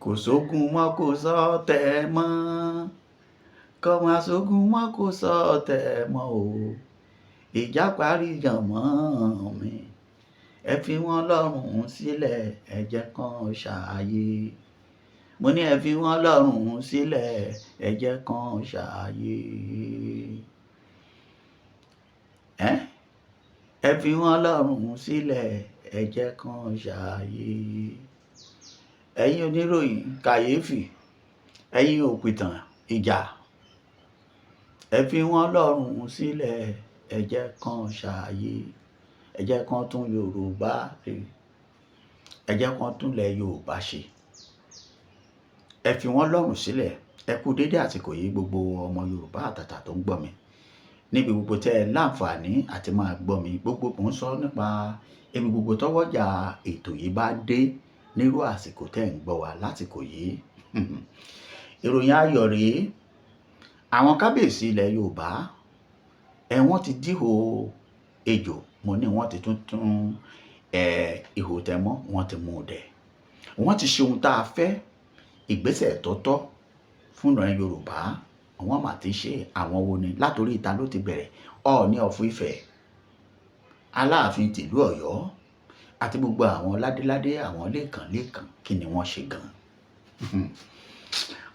kò sógun mọ́ kò sọ́tẹ̀ mọ́ kò má sógun mọ́ kò sọ́tẹ̀ mọ́ o ìjà parí jànmọ́ mi ẹ fi wọ́n lọ́rùn sílẹ̀ ẹ jẹ́ kán ṣàyè mo ní ẹ fi wọ́n lọ́rùn sílẹ̀ ẹ jẹ́ kán ṣàyè ẹ fi wọ́n lọ́rùn sílẹ̀ ẹ jẹ́ kán ṣàyè ẹ̀yin oníròyìn kàyéfì ẹ̀yin òpìtàn ìjà ẹ fi wọ́n lọ́rùn sílẹ̀ ẹ jẹ́ kán ṣàyè ẹ jẹ́ kán tún Yorùbá ṣe ẹ jẹ́ kán tún lẹ̀ Yorùbá ṣe ẹ fi wọ́n lọ́rùn sílẹ̀ ẹ kú dédé àsìkò yìí gbogbo ọmọ Yorùbá àtàtà tó ń gbọ́ mi níbi gbogbo tẹ́ ẹ láǹfààní àti máa gbọ́ mi gbogbo kò ń sọ nípa ibi gbogbo tọ́wọ́jà ètò yìí bá dé nírú àsìkò tẹ́ ń gbọ́ wa lásìkò yìí ìròyìn ayọ̀ rèé àwọn kábíyèsí ilẹ̀ Yorùbá wọ́n ti díhò ejò mo ní wọ́n ti tún ihò tẹmọ́ wọ́n ti mú un dẹ̀ wọ́n ti ṣe ohun tá a fẹ́ ìgbésẹ̀ tó tọ́ fún ìran Yorùbá àwọn mà ti ṣe àwọn wo ni látòrí ìta ló ti bẹ̀rẹ̀ Ọọ̀ni of Ifẹ̀ Aláàfin tìlú Ọ̀yọ́ àti gbogbo àwọn ládéládé àwọn lẹ́ẹ̀kan kí ni wọ́n ṣe gan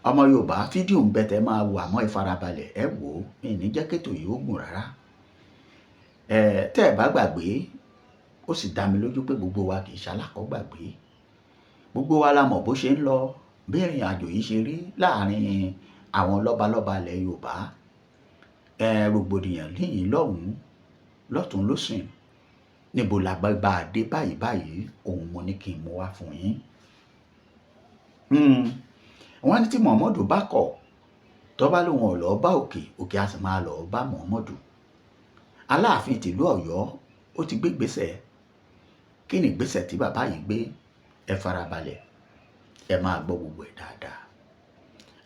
ọmọ Yorùbá fídíò ń bẹ̀tẹ̀ máa wò àmọ́ ìfarabalẹ̀ ẹ wò ó ní jẹ́ kétò yìí ó gùn rárá tẹ́ ẹ bá gbàgbé ó sì dá mi lójú pé gbogbo wa kì í ṣalákọ̀ọ́gbàgbé gbogbo wa la mọ̀ bó ṣe ń lọ bí ìrìn àjò yìí ṣe rí láàrin àwọn lọ́balọ́ba ilẹ̀ Yorùbá rògbòdìyàn líyìn lọ́hùn-ún lọ́tún lósìn níbo la bá dé báyìí òun mo ní kí n mú wá fún yín wọ́n ní tí Muhammadu bá kọ̀ tó bá lóun ò lọ bá òkè a sì máa lọ bá Muhammadu Aláàfin tìlú Ọ̀yọ́ ó ti gbé gbèsè kí ni gbèsè tí bàbá yìí gbé ẹ farabalẹ̀ ẹ máa gbọ́ gbogbo ẹ̀ dáadáa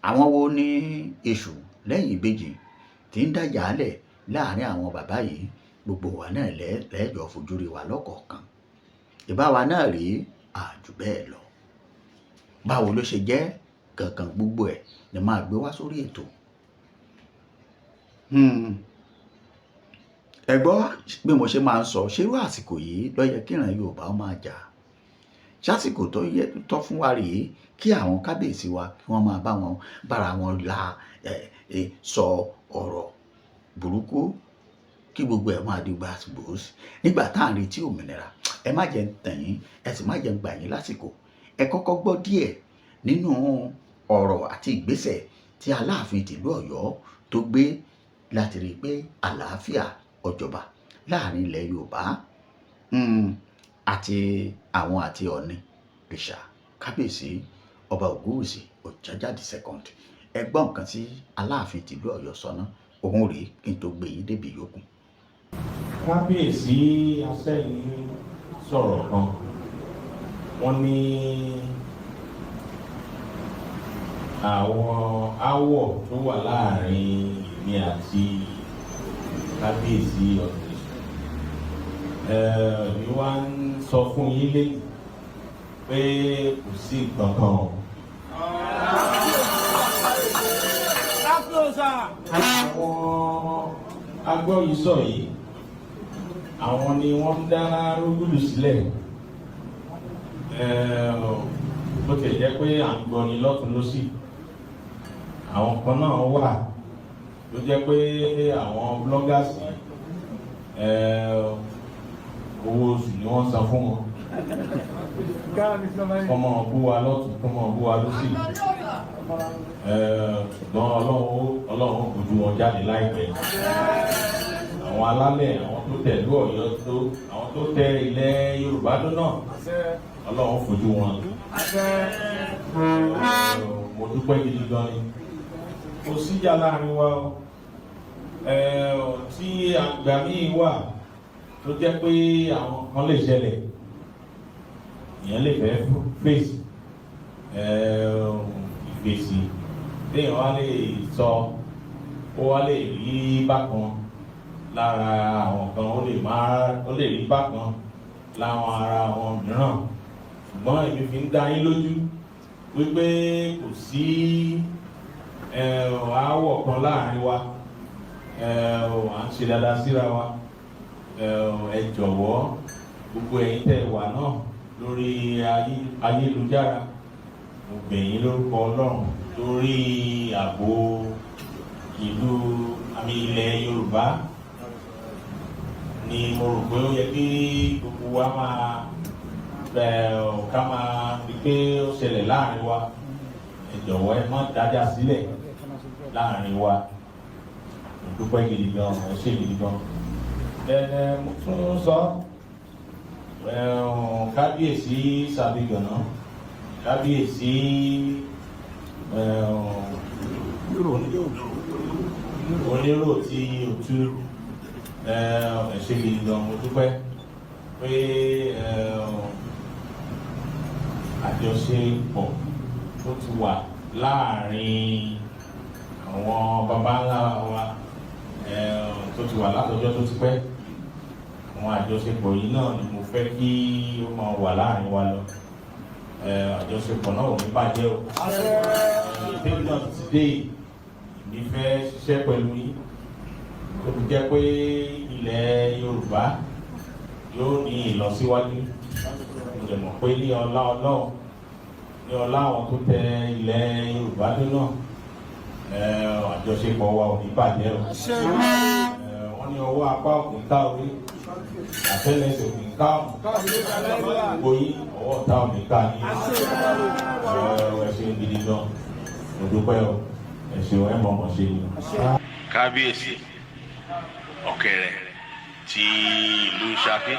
àwọn wo ní èṣù lẹ́yìn ìbejì tí ń dájà álẹ̀ láàrin àwọn bàbá yìí gbogbo wa náà lẹ́jọ́ fojú rí wa lọ́kọ̀ọ̀kan ìbá wa náà rí àjù bẹ́ẹ̀ lọ báwo ló ṣe jẹ́ kankan gbogbo ẹ̀ ni máa gbé wá sórí ètò ẹ gbọ́ bí mo ṣe máa ń sọ ṣerú àsìkò yìí ló yẹ kí ìran Yorùbá máa jà sásìkò tó yẹ tó fún wa rèé kí àwọn kábíyèsí wa kí wọ́n máa bára wọn la sọ ọ̀rọ̀ burúkú kí gbogbo ẹ̀ máa di gbàgbós nígbà tá à ń retí òmìnira ẹ má jẹ́ ń tàn yín ẹ sì má jẹ́ ń gbà yín lásìkò ẹ kọ́kọ́ gbọ́ díẹ̀ nínú ọ̀rọ̀ àti ìgbésẹ̀ tí Aláàfin tìlú Ọ̀yọ́ tó gbé láti rí i pé àlàáfíà ó jọba láàrin ilẹ̀ Yorùbá àti àwọn àti Ọọ̀ni rìṣà kábíyèsí ọba Ògúnwùsì Ọ̀jájá II ẹ gbọ́ nǹkan tí Aláàfin tìlú Ọ̀yọ́ sọ náà òun rèé kí n tó gbé yín débi yòókù. Kábíyèsí Asẹ́yìn sọ̀rọ̀ kan wọ́n ní àwọn aáwọ̀ tó wà láàrin èmi àti kábíyèsí ọ̀sẹ̀ ni wá ń sọ fún yín lẹ́yìn pé kò sí kankan o. Àwọn agbóyìísọ yìí àwọn ni wọ́n ń dá rúgùlù sílẹ̀ bó ti jẹ́ pé à ń gbọ́ ni lọ́tún lọ́sì àwọn kan náà wà ló jẹ́ pé àwọn bloggers owó oṣù ni wọ́n san fún wọn kọ́mọ bú wa lọ́tún kọ́mọ bú wa lọ́sì ṣùgbọ́n ọlọ́run kò ju wọn jáde láìpẹ́ àwọn alálẹ̀ àwọn tó tẹ̀lú Ọ̀yọ́ tó àwọn tó tẹ ilẹ̀ Yorùbá tó náà ọlọ́run fojú wọn mo dúpẹ́ gidi gan ni kò síjà láàrin wa tí àgbà míì wà tó jẹ́ pé àwọn kan lè ṣẹlẹ̀ ìyẹn lè fẹ́ fèsì ìfèsì téèyàn wá lè sọ ó wá lè rí bákan lára àwọn kan ó lè rí bákan láwọn ara àwọn mìíràn ṣùgbọ́n èmi fi ń dá yín lójú wípé kò sí aáwọ̀ kan láàrin wa, à ń ṣe dáadáa síra wa. Ẹ jọ̀wọ́ gbogbo ẹ̀yin tẹ́ wà náà lórí ayélujára, mo bẹ̀ yín lórúkọ Ọlọ́run lórí ààbò ìlú ilẹ̀ Yorùbá ni mo rò pé ó yẹ kí gbogbo wa ká máa rí pé ó ṣẹlẹ̀ láàrin wa. Ẹ jọ̀wọ́ ẹ má dájà sílẹ̀ láàrin wa. Mo dúpẹ́ gidi gan, ẹ ṣé gidi gan. Mo tún sọ kábíyèsí Ṣàbígànná, kábíyèsí onírò tí òtú, ẹ ṣé gidi gan. Mo dúpẹ́ pé àjọṣepọ̀ tó ti wà láàrin àwọn baba ńlá wa tó ti wà látọjọ́ tó ti pẹ́. Àwọn àjọṣepọ̀ yìí náà ni mo fẹ́ kí ó máa wà láàrin wa lọ. Àjọṣepọ̀ náà ò ní bàjẹ́ o. Ìdílé náà ti dé ìní fẹ́ ṣiṣẹ́ pẹ̀lú yín tó fi jẹ́ pé ilẹ̀ Yorùbá yóò ní ìlọsíwájú. Mo lè mọ̀ pé ní ọlá Ọlọ́run, ní ọlá àwọn tó tẹ ilẹ̀ Yorùbá tó náà, àjọṣepọ̀ wa ò ní bàjẹ́ o. Wọ́n ní ọwọ́ apá òkè ká orí, àtẹ́lẹsẹ̀ òkè ká gbogbo yín, ọwọ́ ọ̀tá òkè ká ní. Ẹ ṣé gidi gan, mo dúpẹ́ o, ẹ ṣé ẹ mọ̀ọ́mọ̀ ṣe ni. Kábíyèsí Ọ̀kẹ̀rẹ̀ ti ìlú Ṣakí,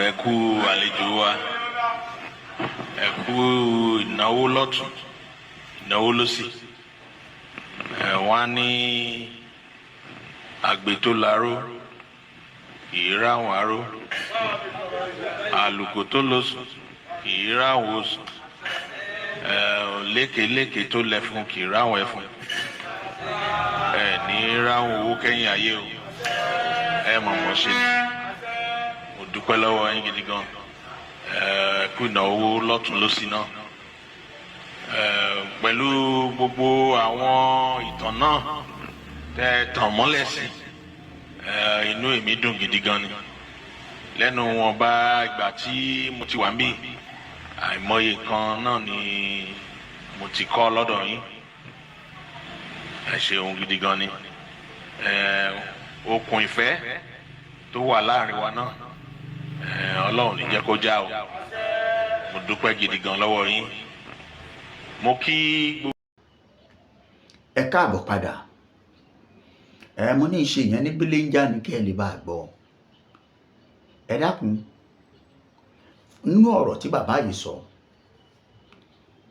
ẹ kú àlejò wa, ẹ kú ìnáwó lọ́tùn ìnáwó lósì. Wọ́n á ní àgbè tó laró kìí ráwọn aró, àlùkò tó lóṣù kìí ráwọn oṣù, lékeléke tó lẹfun kìí ráwọn ẹfun. Ní ráwọn owó kẹ́yìn ayé o, ẹ mọ̀ọ́mọ̀ ṣe ni. Mo dúpẹ́ lọ́wọ́ yín gidi gan. Kú ìnáwó lọ́tùn lósì náà. Pẹ̀lú gbogbo àwọn ìtàn náà tẹ́ tàn mọ́lẹ̀ sí, inú èmi dùn gidi gan ni. Lẹ́nu wọn bá ìgbà tí mo ti wà níbí, àìmọye kan náà ni mo ti kọ́ lọ́dọ̀ yín. Ẹ ṣeun gidi gan ni. Okùn ìfẹ́ tó wà láàrin wa náà, Ọlọ́run ní jẹ́ kó já o. Mo dúpẹ́ gidi gan lọ́wọ́ yín. Mo kí gbogbo. Ẹ káàbọ̀ padà. Mo ní ìṣe yẹn ní bíléńjà ní kí ẹ lè bá gbọ́. Ẹ dákun, nínú ọ̀rọ̀ tí bàbá yìí sọ,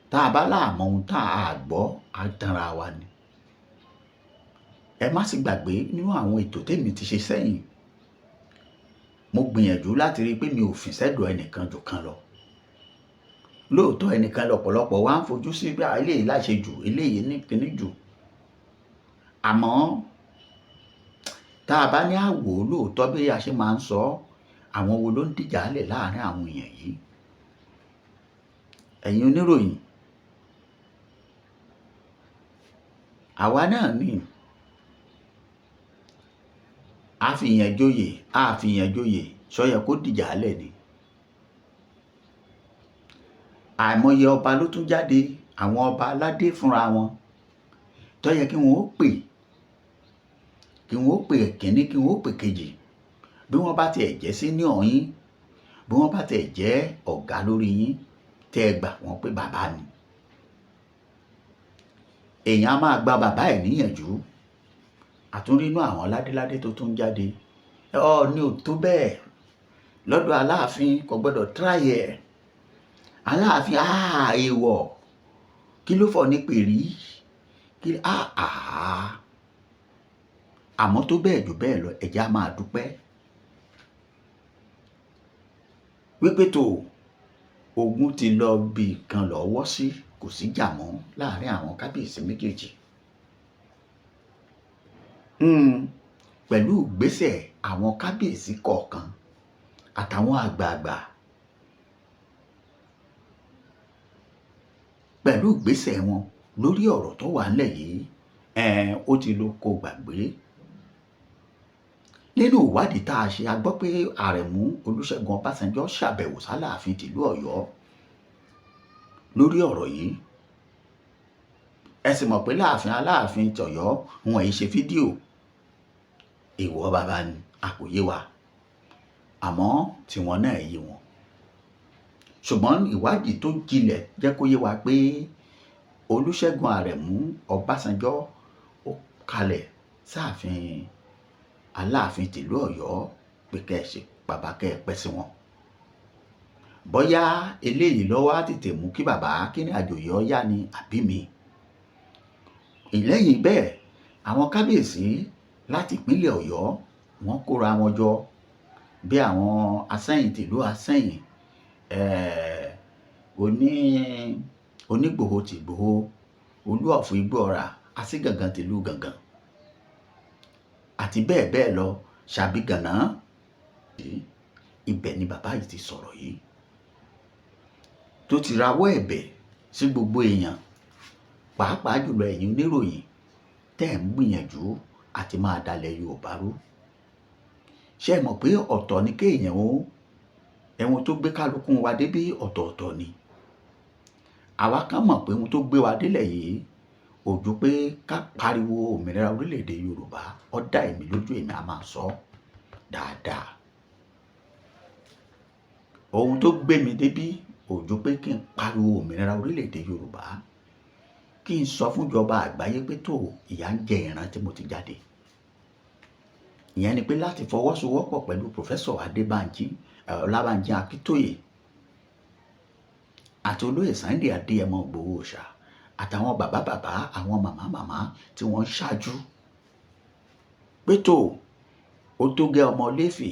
tá a bá láàmọ́ ohun tá a gbọ́, á tanra wa ni. Ẹ má sì gbàgbé nínú àwọn ètò tèmi ti ṣe sẹ́yìn, mo gbìyànjú láti rí i pé mi ò fi sẹ́dọ̀ ẹnìkan jù kan lọ. Lóòótọ́ ẹnìkan lọ́pọ̀lọpọ̀ wá ń fojú sí bí eléyìí láṣẹ jù, eléyìí ní kíní jù. Àmọ́ tá a bá ní àwò lóòótọ́ bí a ṣe máa ń sọ, àwọn wo ló ń dìjà lẹ̀ láàrin àwọn èèyàn yìí? Ẹ̀yin oníròyìn, àwa náà ní àfìyànjoyè sọyẹ kó dìjà lẹ̀ ni. Àìmọye ọba ló tún jáde, àwọn ọba aládé fúnra wọn tó yẹ kí wọ́n ó pè kínní, kí wọ́n ó pè kejì. Bí wọ́n bá tiẹ̀ jẹ́ senior yín, bí wọ́n bá tiẹ̀ jẹ́ ọ̀gá lórí yín, tẹ́ ẹ gbà wọ́n pé bàbá ni. Èèyàn á máa gba bàbá ẹ̀ níyànjú. Àtúnrínú àwọn ládéládé tó tún jáde, ní ò tó bẹ́ẹ̀ lọ́dọ̀ Aláàfin, kò gbọ́dọ̀ tráyè ẹ̀. Aláàfin èèwọ̀, kí ló fọ̀ ní pèrí, kí àmọ́ tó bẹ́ẹ̀ jù bẹ́ẹ̀ lọ, ẹ̀jẹ̀ á máa dúpẹ́ wípé tó ogun ti lọ bí kan lọ́wọ́ sí, kò sí jà mọ́ láàrin àwọn kábíyèsí méjèèjì. Pẹ̀lú ìgbésẹ̀ àwọn kábíyèsí kọ̀ọ̀kan àtàwọn àgbààgbà pẹ̀lú ìgbésẹ̀ wọn lórí ọ̀rọ̀ tó wà ńlẹ̀ yìí ó ti lọ kó gbàgbé. Nínú ìwádìí tá a ṣe a gbọ́ pé Àrẹ̀mú Olúṣẹ́gun Ọbásanjọ́ ṣàbẹ̀wò sáláàfin tìlú Ọ̀yọ́ lórí ọ̀rọ̀ yìí. Ẹ sì mọ̀ pé Aláàfin tọ̀yọ́ wọn èyí ṣe fídíò, èèwọ̀ bàbá ni àkòyé wa, àmọ́ tiwọn náà yé wọn. Ṣùgbọ́n ìwádìí tó jinlẹ̀ jẹ́ kó yé wa pé Olúṣẹ́gun Àrẹ̀mú Ọbásanjọ́ ó kalẹ̀ sáàfin Aláàfin tìlú Ọ̀yọ́ pé kẹ́ ẹ ṣe bàbá kẹ́ ẹ pẹ́ sí wọn. Bóyá eléyìí lọ́wọ́ á tètè mú kí bàbá kíní àjò yìí ó yá ni àbí mi. Ìlẹ́yìn bẹ́ẹ̀ àwọn kábíyèsí láti ìpínlẹ̀ Ọ̀yọ́ wọ́n kóra wọn jọ bí àwọn Asẹ́yìn tìlú Asẹ́yìn, Onígbòho tìgbòho, Olúọ̀fù Igbóọrà, Asígàngán tìlú Gàngán àti bẹ́ẹ̀ bẹ́ẹ̀ lọ, Ṣàbí-Gànná. Ibẹ̀ ni bàbá yìí ti sọ̀rọ̀ yìí tó ti rawọ́ ẹ̀bẹ̀ sí gbogbo èèyàn, pàápàá jùlọ ẹ̀yin oníròyìn tẹ́ ẹ̀ ń gbìyànjú àti máa dalẹ̀ Yorùbá rú. Ṣé ẹ mọ̀ pé ọ̀tọ̀ ni kéèyàn ẹ̀wọ̀n tó gbé kálukú wa débí ọ̀tọ̀ọ̀tọ̀ ni. Àwa kan mọ̀ pé ohun tó gbé wa délẹ̀ yìí ojú pé ká pariwo òmìnira orílẹ̀-èdè Yorùbá, ó dá èmi lójú, èmi á máa sọ dáadáa. Ohun tó gbé mi débí ojú pé kí n pariwo òmìnira orílẹ̀-èdè Yorùbá, kí n sọ fún ìjọba àgbáyé pé tó ìyà ń jẹ ìran tí mo ti jáde. Ìyẹn ni pé láti fọwọ́sowọ́pọ̀ pẹ̀lú Pòfẹ́sọ̀ Ọlábánjí Akíntóyè àti olóyè Sunday Adéyẹmọ Ìgbòho Òòṣà àtàwọn bàbá àwọn màmá tí wọ́n ń ṣáájú pé tó ó tó gẹ́ ọmọ Léfì,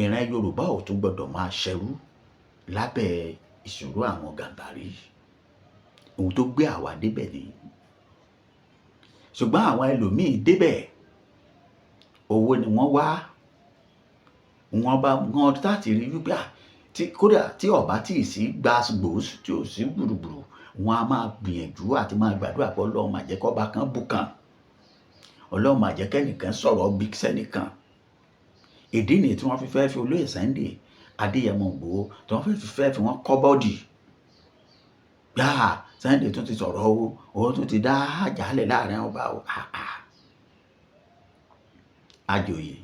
ìran Yorùbá ò tún gbọdọ̀ máa ṣẹrú lábẹ́ ìṣòro àwọn Gàmbàrí. Ohun tó gbé àwa débẹ̀ ni. Ṣùgbọ́n àwọn ẹlòmíì débẹ̀ owó ni wọ́n wá, wọ́n láti rí wípé kódà tí ọba tí ì sí gbàgbós tí ò sí gbùrùgbùrù, wọn a máa gbìyànjú àti máa gbàdúrà pé Ọlọ́run má jẹ́ kọ́ba kan bùkàn, Ọlọ́run má jẹ́ kẹ́nìkan sọ̀rọ̀ bí sẹ́nìkan. Ìdí nìyí tí wọ́n fi fẹ́ fi olóyè Sunday Adéyẹmọ Ìgbòho tí wọ́n fẹ́ fi wọ́n kọ́ bọ́ọ̀dì. Gbáà Sunday tún ti sọ̀rọ̀ owó tún ti dá àjálẹ̀ láàrin ọba o. Àjòyè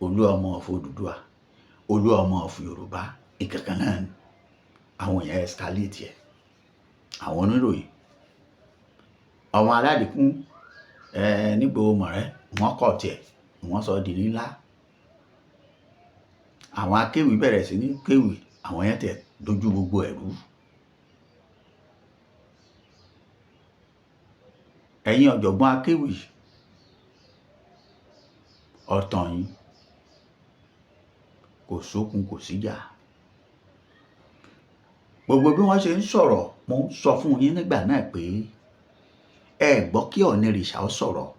Olú ọmọ of Odùduwà, Olú ọmọ of Yorùbá, ìkankan náà ni. Àwọn èèyàn escalate ẹ̀, àwọn oníròyìn, àwọn aládìkún nígboro mọ̀rẹ́ wọ́n kọ̀ tiẹ̀, wọ́n sọ di ńlá. Àwọn akéwì bẹ̀rẹ̀ sí ní kéwì, àwọn yẹn tẹ̀ dojú gbogbo ẹ̀rú. Ẹ̀yin ọ̀jọ̀gbọ́n akéwì, ọ̀tàn yín kò sókun kò síjà. Gbogbo bí wọ́n ṣe ń sọ̀rọ̀, mo ń sọ fún yín nígbà náà pé ẹ gbọ́ kí Ọ̀nìrìṣà ó sọ̀rọ̀,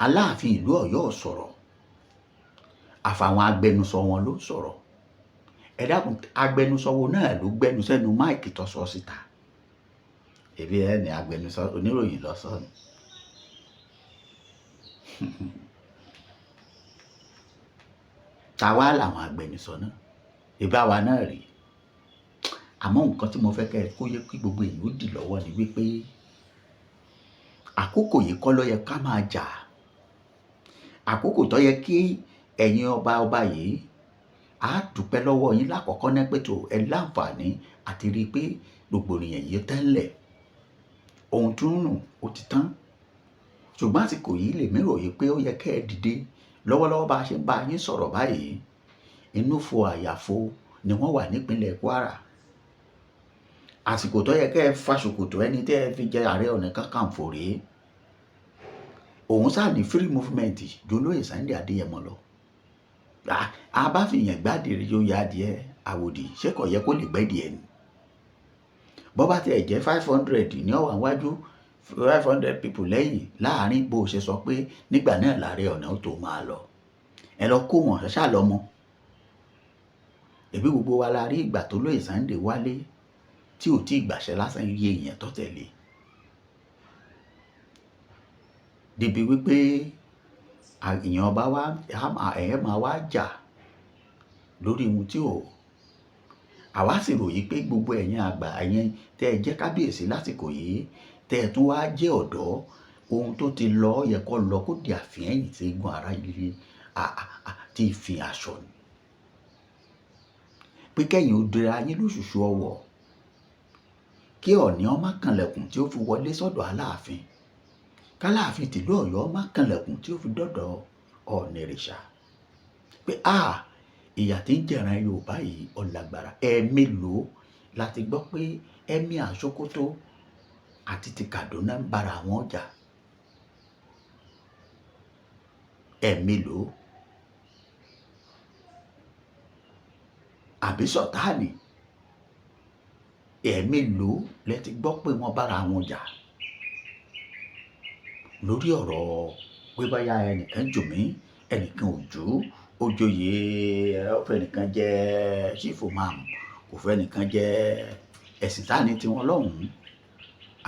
Aláàfin ìlú Ọ̀yọ́ ó sọ̀rọ̀, àfàwọn agbẹnusọ wọn ló sọ̀rọ̀. Ẹ dákun, agbẹnusọ wo náà ló gbẹnu sẹ́nu máìkì tó sọ síta? Èbí ẹ ní agbẹnusọ oníròyìn lọ́sọ̀ ni. Tàwa làwọn agbẹnusọ náà, ìbá wa náà rí. Àmọ́ nǹkan tí mo fẹ́ kẹ́ kó yẹ kí gbogbo èèyàn ó dì lọ́wọ́ ni wípé àkókò yìí kọ́ ló yẹ ká máa jà. Àkókò tó yẹ kí ẹ̀yin ọba yìí á dúpẹ́ lọ́wọ́ yín lákọ̀ọ́kọ́ náà pé tó ẹ láǹfààní àti rí i pé rògbòdìyàn yìí tẹ́lẹ̀, ohun tó ń rùn ó ti tán. Ṣùgbọ́n àsìkò yìí lèmi ròyìn pé ó yẹ kẹ́ ẹ dìde. Lọ́wọ́lọ́wọ́ bá a ṣe ń bá yín sọ̀rọ̀ báyìí, inú fo àyàfo ni wọ́n wà nípínlẹ̀ Kwara. Àsìkò tó yẹ kẹ́ ẹ fa ṣòkòtò ẹni tẹ́ ẹ fi jẹ Ààrẹ Ọ̀nà Kakanfò rèé. Òun sáà ní free movement jolóyè Sunday Adéyẹmọ lọ. A bá fi yàn gbáde yóò ya adìẹ àwòdì, ṣé kò yẹ kó lè gbẹ́dìẹ ni? Bọ́ bá tiẹ̀ jẹ́ 500 ní ọ̀wà wájú, 500 people lẹ́yìn, láàárín bó ṣe sọ pé nígbà náà l'Ààrẹ Ọ̀nà tó máa lọ. Ẹ lọ kó wọn ṣáà lọ́mọ. ẹbí gbogbo wa la rí ìgbà tó lóye Sunday wálé tí ò tí ì gbàṣẹ lásán iye èèyàn tó tẹ̀lé, débi wípé èèyàn bá wá ẹ̀yẹ́ máa wá jà lórí ohun tí ò, àwa sì ròyìn pé gbogbo ẹ̀yin àgbà ẹ̀yin tẹ́ ẹ jẹ́ kábíyèsí lásìkò yìí tẹ́ ẹ tún wá jẹ́ ọ̀dọ́, ohun tó ti lọ yẹ kó lọ kó di àfihàn tí eégún ara yìí ti fi aṣọ ni, pé kẹ́yìn ó dira yín lóṣùṣù ọwọ̀ kí Ọọ̀ni ó má kanlẹ̀kùn tí ó fi wọlé sọ́dọ̀ Aláàfin, k'Aláàfin tìlú Ọ̀yọ́ má kanlẹ̀kùn tí ó fi dọ́dọ̀ Ọ̀ọ̀nìrìṣà, pé ìyà tí ń jẹran Yorùbá yìí ọ̀làgbára. Ẹ̀ẹ̀mélòó láti gbọ́ pé Emir Sókótó àti ti Kàdúná ń bára wọn jà, ẹ̀ẹ̀mélòó, àbí Sọ̀tánì, ẹ̀ẹ̀mélòó lẹ ti gbọ́ pé wọ́n bára wọn jà lórí ọ̀rọ̀ pé báyà ẹnìkan jù mí ẹnìkan ò jù ú, ó joyè ó fẹ́ nìkan jẹ́ chief imam kò fẹ́ nìkan jẹ́ ẹ̀sìn táni tiwọn lọ́hùn-ún,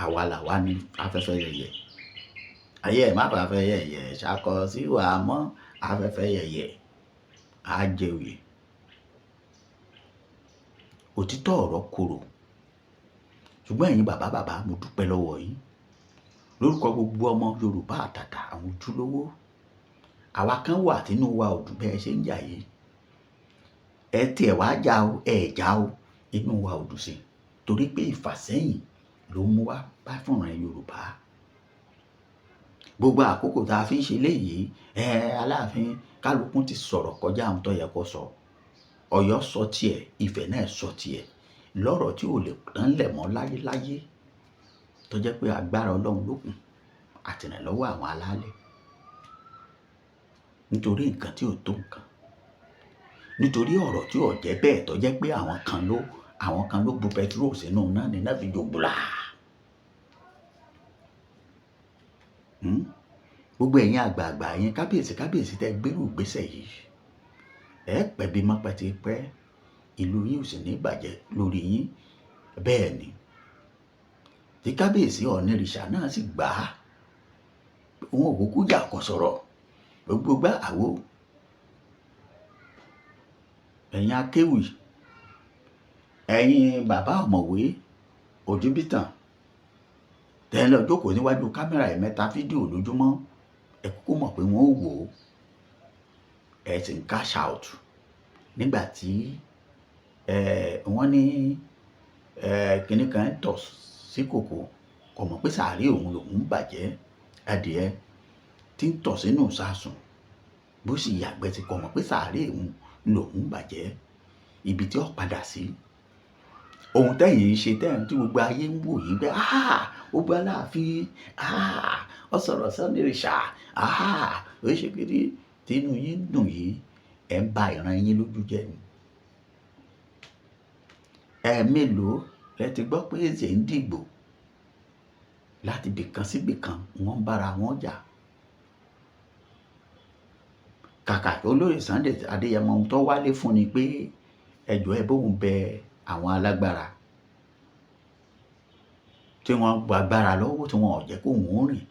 àwa làwa ní afẹ́fẹ́ yẹ̀yẹ̀, ayé ẹ̀ má bàa fẹ́ yẹ̀yẹ̀ ṣàkọ sí wa mọ́ afẹ́fẹ́ yẹ̀yẹ̀ á jẹ òye. Òtítọ́ ọ̀rọ̀ korò, ṣùgbọ́n ẹ̀yin bàbá mo dúpẹ́ lọ́wọ́ yín lórúkọ gbogbo ọmọ Yorùbá àtàtà àwọn ojúlówó. Àwa kan wà tínú wa ò dùn bẹ́ẹ̀ ṣe ń jà yìí, ẹ tiẹ̀ wá jà o, ẹ jà o, inú wa ò dùn sí i torí pé ìfàsẹ́yìn ló mú wá bá fúnra Yorùbá. Gbogbo àkókò tá a fi ń ṣe léyìí Aláàfin kálukú ti sọ̀rọ̀ kọjá àwọn tó yẹ kó sọ, Ọ̀yọ́ sọ tiẹ̀, Ifẹ̀ náà sọ tiẹ̀ lọ́rọ̀ tí ò lè tán lẹ̀ mọ́ láyéláyé tó jẹ́ pé agbára Ọlọ́run ló kù àtìrànlọ́wọ́ àwọn alálẹ̀, nítorí nǹkan tí ò tó nǹkan, nítorí ọ̀rọ̀ tí ò jẹ́ bẹ́ẹ̀ tó jẹ́ pé àwọn kan ló bu pẹtrol sínú náà ní náà fi jògbúlà. Gbogbo ẹ̀yin àgbààgbà ẹ̀yin kábíyèsí tẹ́ gbérù ìgbésẹ̀ yìí, ẹ pẹ́ bí mọ́pẹ́ ti pẹ́, ìlú yìí ò sì ní bàjẹ́ lórí yín. Bẹ́ẹ̀ ni tí kábíyèsí Ọ̀ọ̀nìrìṣà náà sì gbà á, òun ò kúkú jà kó sọ̀rọ̀ gbogbo gbá àwo. Ẹ̀yin akéwì, ẹ̀yin bàbá ọ̀mọ̀wé Òjúbítàn tẹ́ lọ jókòó níwájú kámẹ́rà ẹ̀mẹ́ta fídíò lójúmọ́, ẹ kúkú mọ̀ pé wọ́n ó wò ó, ẹ sì ń cash out nígbà tí wọ́n ní kinní kan tọ̀ sí kòkó kò mọ̀ pé sàárè òun lòun bàjẹ́, adìẹ tí ń tọ̀ sínú sásùn bó sì yàgbẹ́ ti kò mọ̀ pé sàárè òun lòun bàjẹ́, ibi tí ó padà sí. Ohun tẹ́yìn ṣe tẹ́yìn tí gbogbo ayé ń wò yìí pé ó bá Aláàfin ó sọ̀rọ̀ s'Ọ̀ọ̀nìrìṣà ó ṣe kiri tínú yín dùn yìí, ẹ̀ ń ba ìran yín lójú jẹ́ ni. Ẹ̀ẹ̀mélòó lẹ ti gbọ́ pé èsè ń dìgbò láti bìkan sí bìkan wọ́n ń bára wọn jà. Kàkà tó olóyè Sunday Adéyẹmọ ohun tó wálé fún ni pé ẹjọ́ ẹ bóun bẹ àwọn alágbára tí wọ́n gbàgbára lọ́wọ́ tí wọ́n ò jẹ́ kó wọ́n rìn,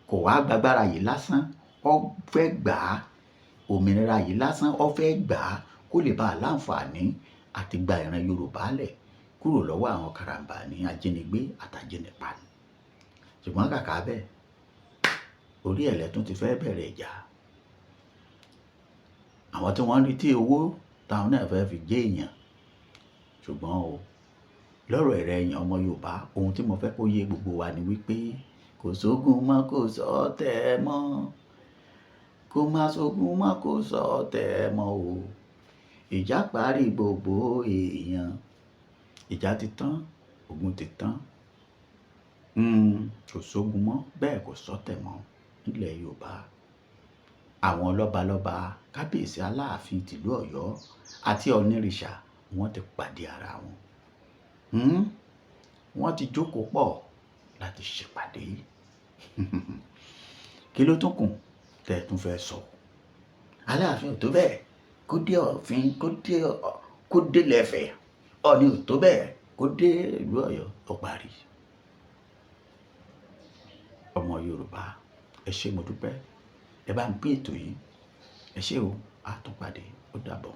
kò wá gbàgbára yìí lásán, ó fẹ́ gbà á, òmìnira yìí lásán ó fẹ́ gbà á kó lè bá a láǹfààní àti gba ìran Yorùbá lẹ̀ kúrò lọ́wọ́ àwọn karambání ajínigbé àtàjínipa ni. Ṣùgbọ́n kàkà bẹ́ẹ̀ orí ẹ̀lẹ́tún ti fẹ́ bẹ̀rẹ̀ ìjà. Àwọn tí wọ́n ń retí owó táwọn náà fẹ́ fi jẹ́ èèyàn, ṣùgbọ́n o lọ́rọ̀ ẹ̀rẹ̀ èèyàn ọmọ Yorùbá, ohun tí mo fẹ́ kó yé gbogbo wa ni wípé kò sógun mọ́ kò sọ́tẹ̀ mọ́, kò má sógun mọ́ kò sọ́tẹ̀ mọ́ o, ìjà parí gbogbo èèyàn, ìjà ti tán, ogun ti tán, kò sógun mọ́ bẹ́ẹ̀ kò sọ́tẹ̀ mọ́ nílẹ̀ Yorùbá. Àwọn lọ́balọ́ba kábíyèsí Aláàfin tìlú Ọ̀yọ́ àti Ọ̀ọ̀nìrìṣà wọ́n ti pàdé ara wọn, wọ́n ti jókòó pọ̀ láti ṣèpàdé. Kí ló tún kù tẹ́ tún fẹ́ sọ? Aláàfin ò tó bẹ́ẹ̀ kó dé kó dé lẹ́fẹ̀ Ọọ̀ni ò tó bẹ́ẹ̀ kó dé ìlú Ọ̀yọ́ ó parí. Ọmọ Yorùbá ẹ ṣé mo dúpẹ́ ẹ bá ń pín ètò yìí ẹ ṣé o, a tún pàdé ó dàbọ̀.